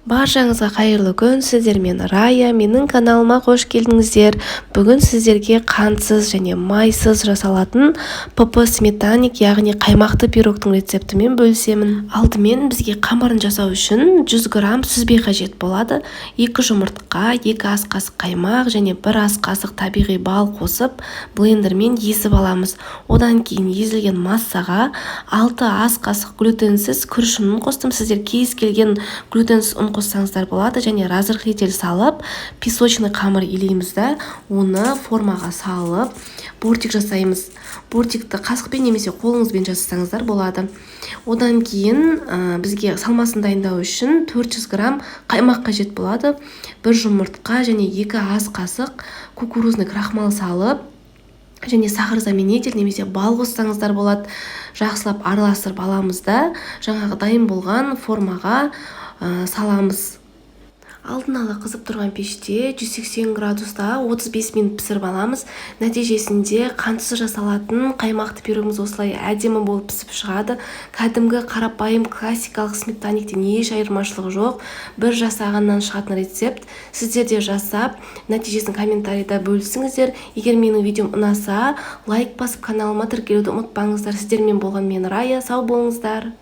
Баршаңызға қайырлы күн, сіздермен Рая, менің каналыма қош келдіңіздер. Бүгін сіздерге қантсыз және майсыз жасалатын ПП сметаник, яғни қаймақты пирогтың рецептімен бөлісемін. Алдымен бізге қамырын жасау үшін 100 грамм сүзбе қажет болады. 2 жұмыртқа, 2 ас қасық қаймақ және 1 ас қасық табиғи бал қосып, блендермен езіп аламыз. Одан кейін езілген массаға 6 ас қасық глютенсіз күріш ұнын қостым. Сіздер кез келген глютенсіз ұн қоссаңыздар болады, және разрыхлитель салып, песочный қамыр илейміз да, оны формаға салып, бортик жасаймыз. Бортикті қасықпен немесе қолыңызбен жасасаңыздар болады. Одан кейін бізге салмасын дайындау үшін 400 грамм қаймақ қажет болады. 1 жұмыртқа және 2 ас қасық кукурузный крахмал салып, және сахар заменитель немесе бал қоссаңыздар болады. Жақсылап араластырып аламыз да, жаңағы дайын болған формаға саламыз. Алдын ала қызып тұрған пеште 180 градуста 35 минут пісіріп аламыз. Нәтижесінде қантсыз жасалатын қаймақты пирогымыз осылай әдемі болып пісіп шығады. Кәдімгі қарапайым классикалық сметаниктен еш айырмашылығы жоқ. Бір жасағаннан шығатын рецепт. Сіздер де жасап, нәтижесін комментарийда бөлісіңіздер. Егер менің видеом ұнаса, лайк басып каналыма тіркелуді ұмытпаңыздар. Сіздермен болған мен Рая, сау болыңыздар.